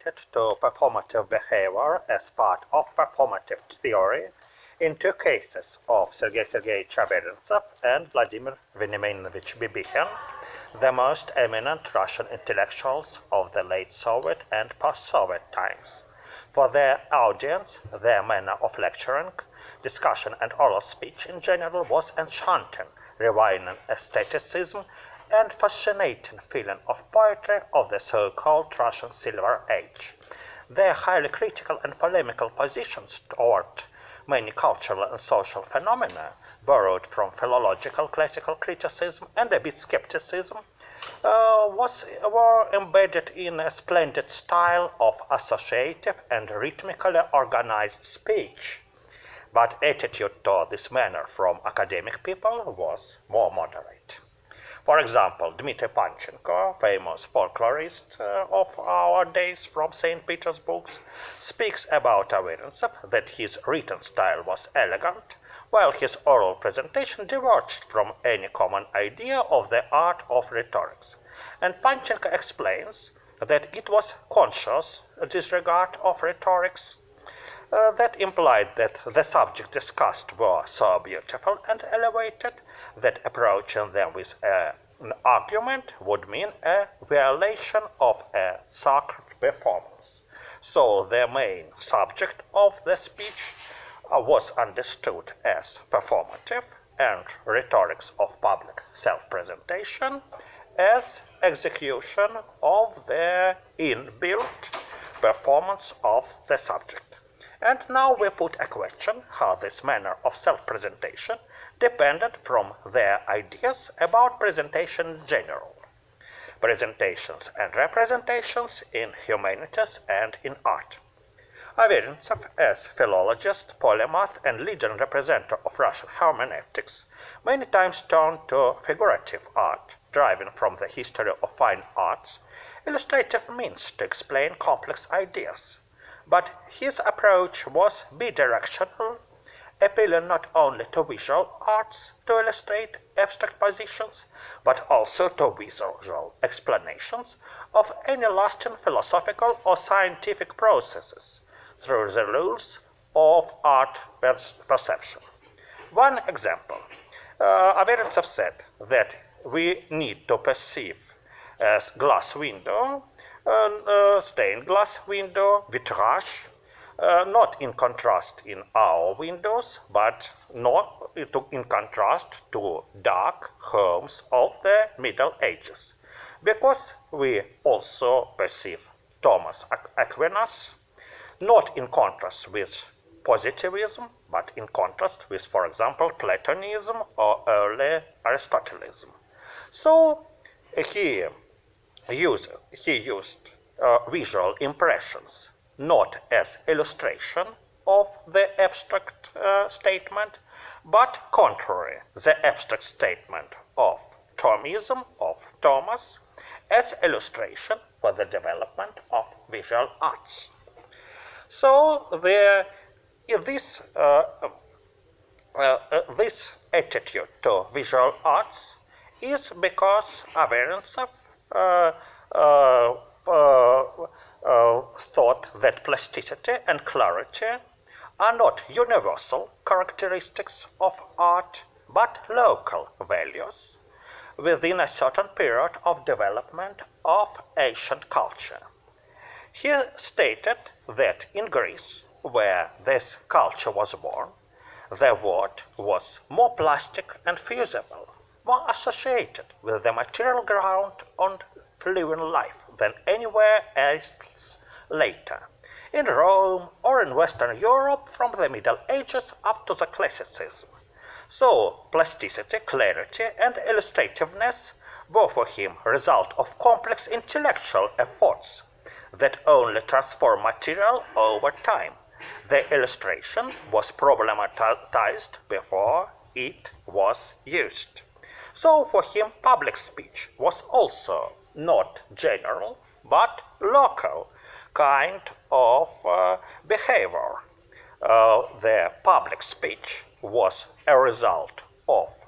to performative behavior as part of performative theory in two cases of Sergei Sergeyevich Averintsev and Vladimir Veniaminovich Bibihine, the most eminent Russian intellectuals of the late Soviet and post-Soviet times. For their audience, their manner of lecturing, discussion and oral speech in general was enchanting, refining aestheticism and fascinating feeling of poetry of the so-called Russian Silver Age. Their highly critical and polemical positions toward many cultural and social phenomena, borrowed from philological classical criticism and a bit skepticism, were embedded in a splendid style of associative and rhythmically organized speech. But attitude toward this manner from academic people was more moderate. For example, Dmitry Panchenko, famous folklorist of our days from St. Petersburg, speaks about Averintsev that his written style was elegant, while his oral presentation diverged from any common idea of the art of rhetorics. And Panchenko explains that it was conscious disregard of rhetorics that implied that the subjects discussed were so beautiful and elevated that approaching them with an argument would mean a violation of a sacred performance. So the main subject of the speech was understood as performative and rhetorics of public self-presentation as execution of the inbuilt performance of the subject. And now we put a question how this manner of self-presentation depended from their ideas about presentation in general. Presentations and representations in humanities and in art. Averintsev, as philologist, polymath, and leading representative of Russian hermeneutics, many times turned to figurative art, deriving from the history of fine arts, illustrative means to explain complex ideas. But his approach was bidirectional, appealing not only to visual arts to illustrate abstract positions, but also to visual explanations of any lasting philosophical or scientific processes through the rules of art perception. One example, Averintsev said that we need to perceive as glass window, stained glass window, vitrage, not in contrast in our windows, but not in contrast to dark homes of the Middle Ages, because we also perceive Thomas Aquinas, not in contrast with positivism, but in contrast with, for example, Platonism or early Aristotelism. So he used visual impressions not as illustration of the abstract statement, but contrary the abstract statement of Thomism, of Thomas, as illustration for the development of visual arts. So this attitude to visual arts is because Averintsev thought that plasticity and clarity are not universal characteristics of art, but local values within a certain period of development of ancient culture. He stated that in Greece, where this culture was born, the word was more plastic and fusible, more associated with the material ground and living life than anywhere else later, in Rome or in Western Europe from the Middle Ages up to the Classicism. So plasticity, clarity, and illustrativeness were for him a result of complex intellectual efforts that only transform material over time. The illustration was problematized before it was used. So for him, public speech was also not general, but local kind of behavior. The public speech was a result of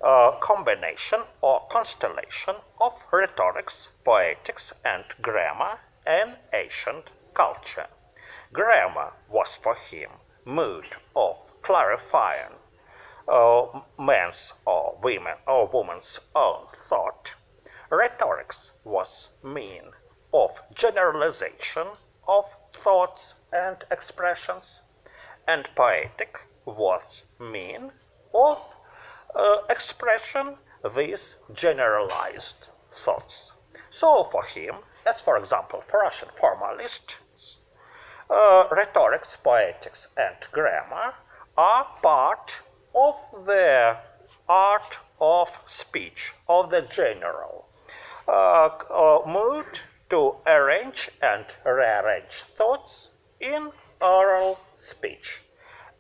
a combination or constellation of rhetorics, poetics, and grammar, and a ancient culture. Grammar was for him mode of clarifying man's or woman's own thought. Rhetorics was mean of generalization of thoughts and expressions, and poetic was mean of expression these generalized thoughts. So for him, as for example for Russian formalists, rhetorics, poetics, and grammar are part of the art of speech, of the general mood to arrange and rearrange thoughts in oral speech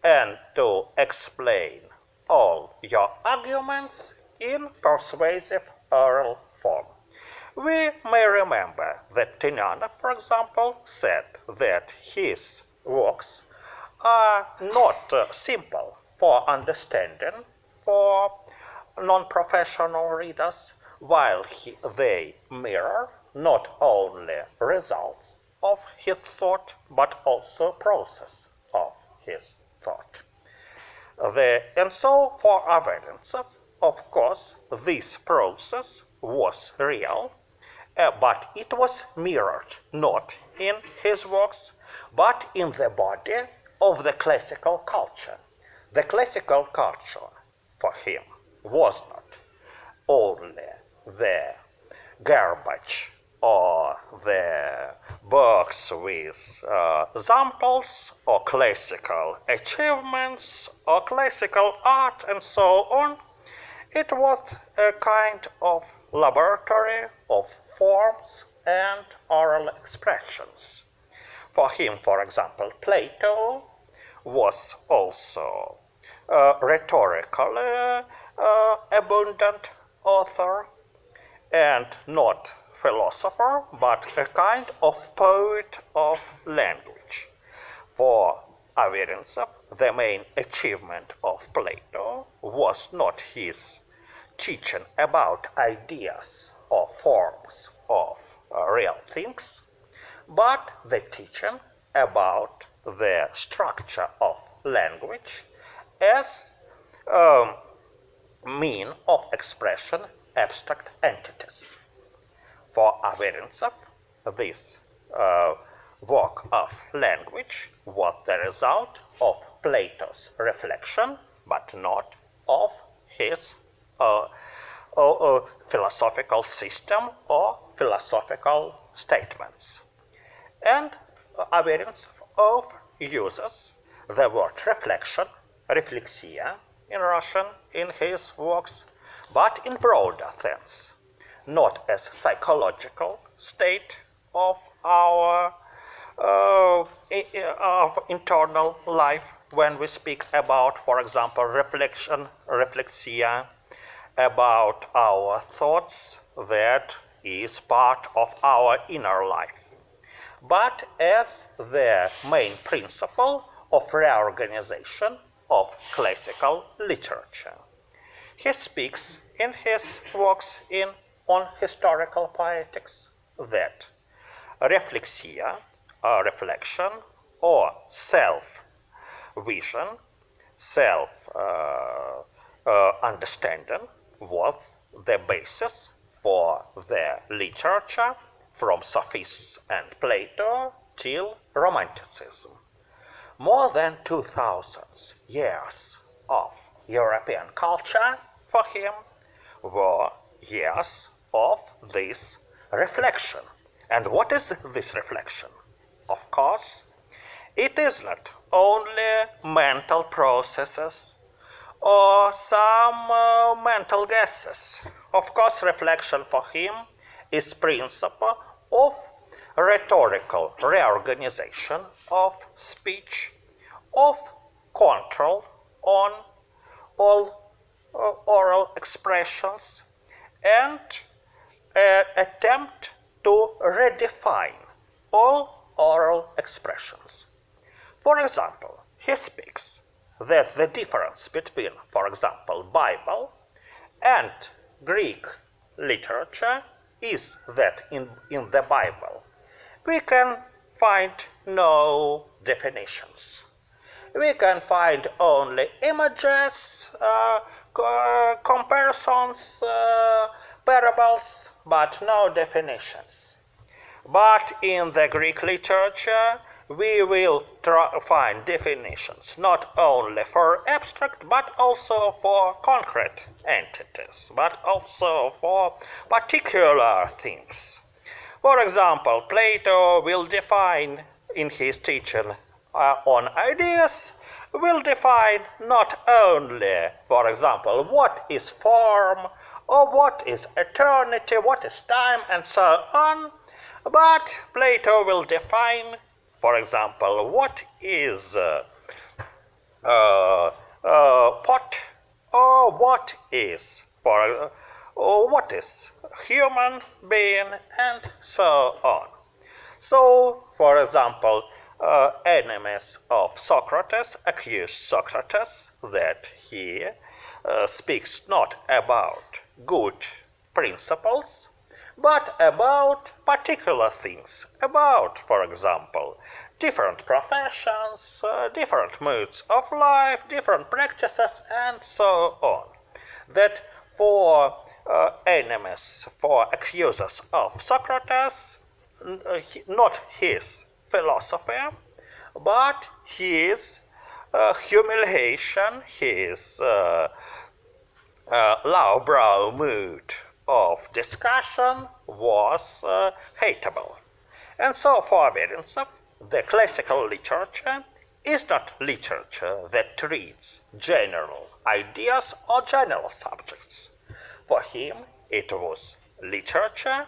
and to explain all your arguments in persuasive oral form. We may remember that Tynyanov, for example, said that his works are not simple for understanding for non-professional readers, while they mirror not only results of his thought, but also process of his thought. And so for Averintsev, of course, this process was real, but it was mirrored not in his works, but in the body of the classical culture. The classical culture for him was not only the garbage or the books with examples or classical achievements or classical art and so on. It was a kind of laboratory of forms and oral expressions. For him, for example, Plato was also a rhetorically abundant author and not philosopher, but a kind of poet of language. For Averintsev, the main achievement of Plato was not his teaching about ideas or forms of real things, but the teaching about the structure of language as a mean of expression abstract entities. For Averintsev, this work of language was the result of Plato's reflection, but not of his philosophical system or philosophical statements. And Averintsev often uses the word reflection, reflexia in Russian, in his works, but in broader sense, not as psychological state of our of internal life when we speak about, for example, reflection, reflexia, about our thoughts that is part of our inner life, but as the main principle of reorganization of classical literature. He speaks in his works on historical poetics that reflexia, reflection, or self-vision, self-understanding was the basis for the literature from Sophists and Plato till Romanticism. More than 2000 years of European culture for him were years of this reflection. And what is this reflection? Of course, it is not only mental processes or some mental guesses. Of course, reflection for him is principle of rhetorical reorganization of speech, of control on all oral expressions, and attempt to redefine all oral expressions. For example, he speaks that the difference between, for example, Bible and Greek literature is that in the Bible we can find no definitions. We can find only images, comparisons, parables, but no definitions. But in the Greek literature, we will find definitions not only for abstract, but also for concrete entities, but also for particular things. For example, Plato will define in his teaching on ideas, will define not only, for example, what is form, or what is eternity, what is time, and so on, but Plato will define, for example, what is pot, or what is human being, and so on. So, for example, enemies of Socrates accuse Socrates that he speaks not about good principles, but about particular things, about, for example, different professions, different modes of life, different practices, and so on. That for enemies, for accusers of Socrates, not his philosophy, but his humiliation, his lowbrow mood of discussion was hateable. And so for Averintzev, the classical literature is not literature that treats general ideas or general subjects. For him, it was literature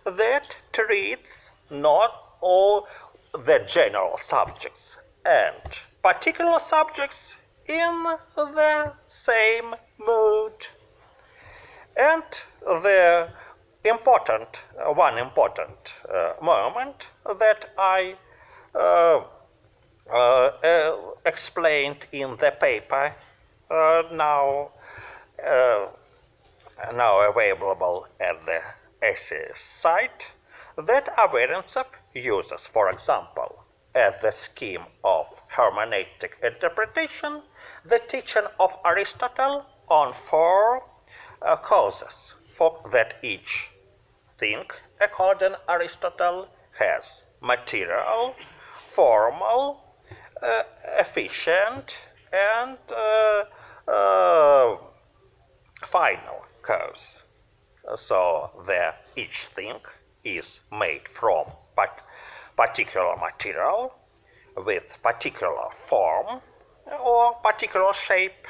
that treats not all the general subjects and particular subjects in the same mood. And the one important moment that I explained in the paper now available at the ASEEES site, that Averintzev uses, for example, as the scheme of hermeneutic interpretation, the teaching of Aristotle on four causes, for that each thing, according to Aristotle, has material, formal, efficient, and final cause. So each thing is made from particular material with particular form or particular shape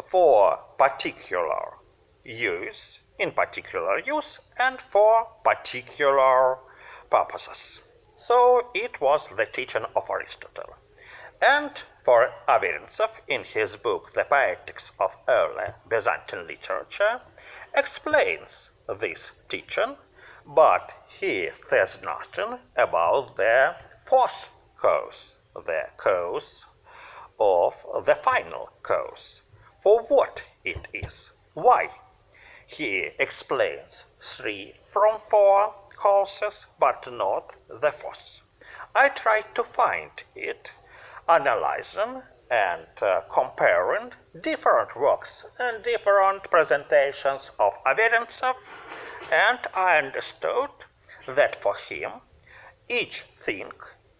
for particular use, in particular use, and for particular purposes. So it was the teaching of Aristotle. And for Averintzev, in his book The Poetics of Early Byzantine Literature, explains this teaching, but he says nothing about the fourth cause, the cause of the final cause, for what it is, why. He explains 3 from 4 causes, but not the fourth. I tried to find it, analyzing and comparing different works and different presentations of Averintzev, and I understood that for him each thing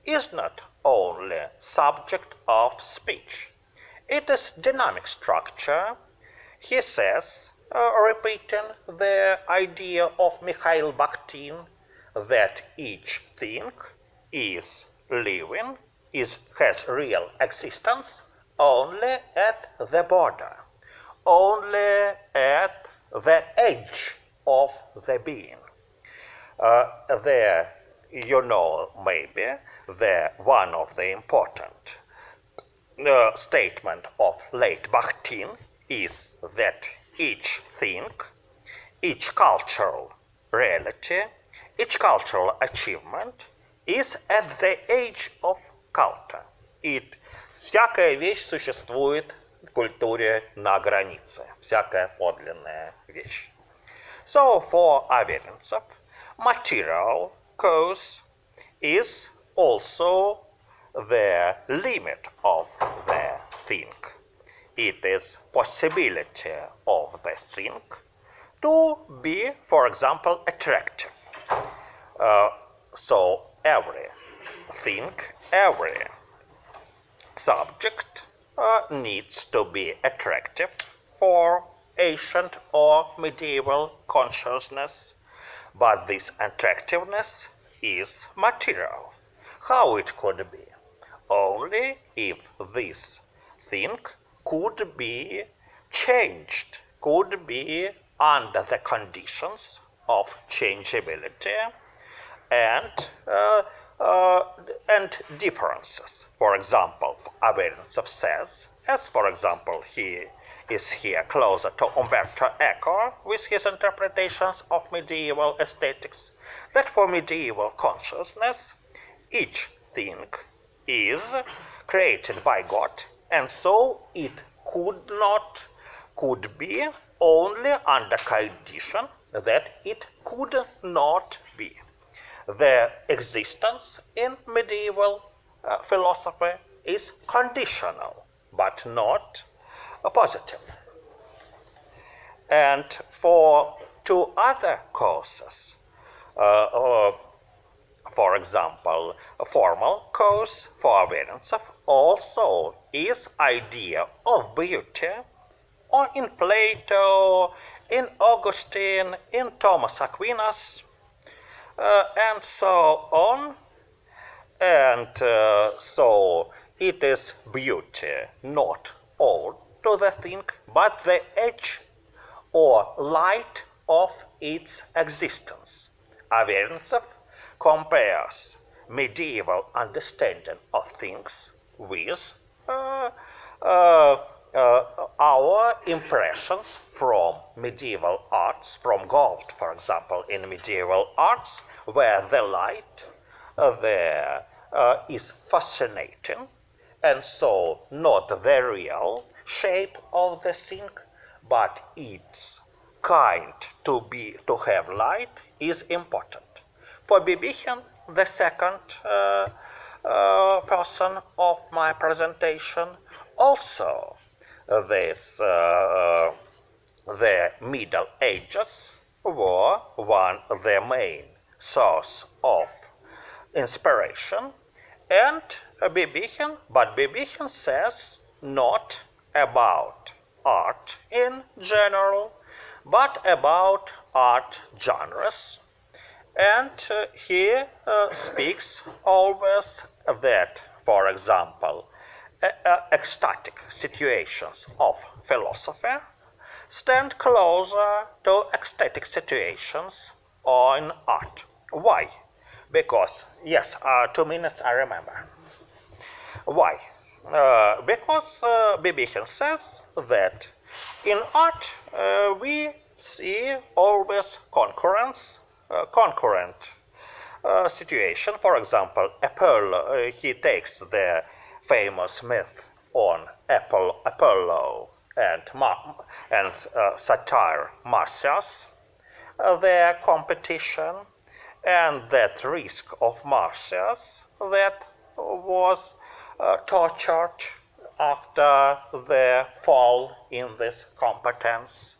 is not only subject of speech. It is dynamic structure. He says, repeating the idea of Mikhail Bakhtin, that each thing is living, has real existence only at the border, only at the edge of the being. Maybe one of the important statement of late Bakhtin is that each thing, each cultural reality, each cultural achievement is at the edge of culture. Всякая вещь существует в культуре на границе, всякая подлинная вещь. So for Averintzev, material cause is also the limit of the thing. It is possibility of the thing to be, for example, attractive. So every thing, every subject needs to be attractive for ancient or medieval consciousness, but this attractiveness is material. How it could be? Only if this thing could be changed, could be under the conditions of changeability and differences. For example, Averroes says, as for example he is here closer to Umberto Eco with his interpretations of medieval aesthetics, that for medieval consciousness each thing is created by God, and so it could be only under condition that it could not be. The existence in medieval philosophy is conditional, but not positive. And for two other causes, for example, a formal cause for Averroes also is idea of beauty, or in Plato, in Augustine, in Thomas Aquinas, and so on. And so it is beauty, not all to the thing, but the edge or light of its existence. Averroes compares medieval understanding of things with our impressions from medieval arts, from gold, for example, in medieval arts, where the light there is fascinating, and so not the real shape of the thing, but its kind to have light is important. For Bibihine, the second person of my presentation, also the Middle Ages were one of the main source of inspiration, and Bibihine says not about art in general, but about art genres. And he speaks always that, for example, ecstatic situations of philosophy stand closer to ecstatic situations in art. Why? Because, yes, 2 minutes, I remember. Why? Because Bibihine says that in art we see always concurrent situation. For example, Apollo, he takes the famous myth on Apollo and satyr Marsyas, their competition, and that risk of Marsyas that was tortured after the fall in this competence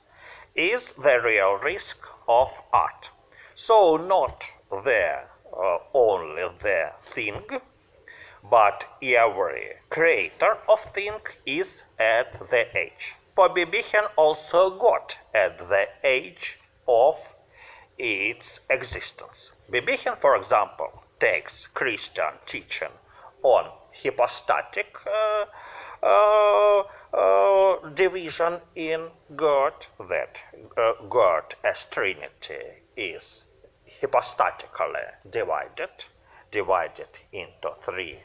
is the real risk of art. So not only the thing, but every creator of thing is at the age. For Bibihine also got at the age of its existence. Bibihine, for example, takes Christian teaching on hypostatic division in God, that God as Trinity is hypostatically divided into three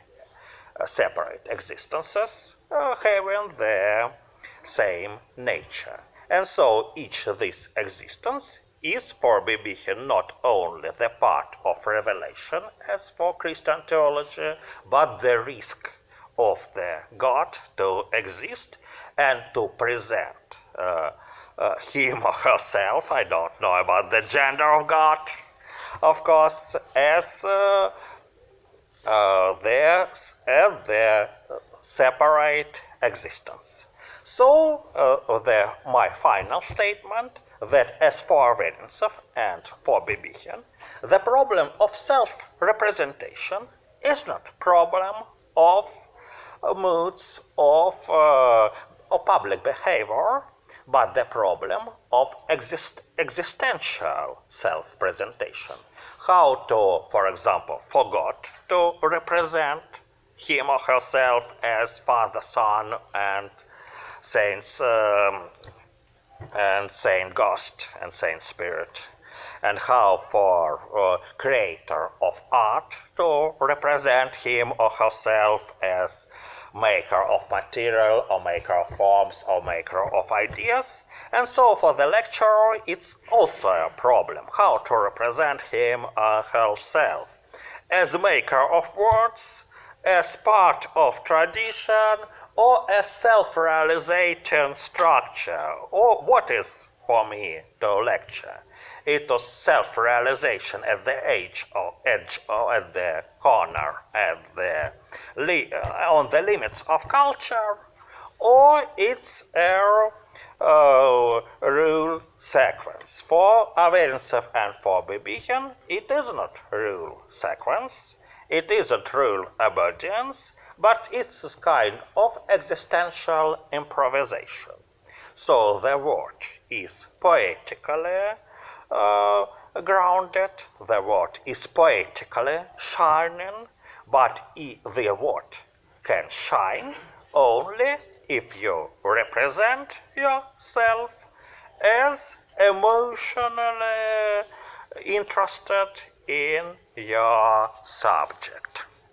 separate existences, having the same nature. And so each of these existence is for Bibihine not only the part of revelation as for Christian theology, but the risk of the God to exist and to present him or herself, I don't know about the gender of God, of course, as their separate existence. So my final statement that as for Averintzev and for Bibihine, the problem of self-representation is not problem of moods of public behavior, but the problem of existential self-presentation. How to, for example, forgot to represent him or herself as Father, Son, and Saints, and Saint Ghost and Saint Spirit, and how for creator of art to represent him or herself as maker of material or maker of forms or maker of ideas. And so for the lecturer it's also a problem how to represent him or herself as maker of words, as part of tradition, or as self-realizing structure. Or what is for me to lecture? It was self-realization at the edge or at the corner, on the limits of culture, or it's a rule sequence. For Averintzev and for Bibihine, it is not rule sequence. It isn't rule obedience, but it's a kind of existential improvisation. So the word is poetically grounded, the word is poetically shining, but the word can shine only if you represent yourself as emotionally interested in your subject.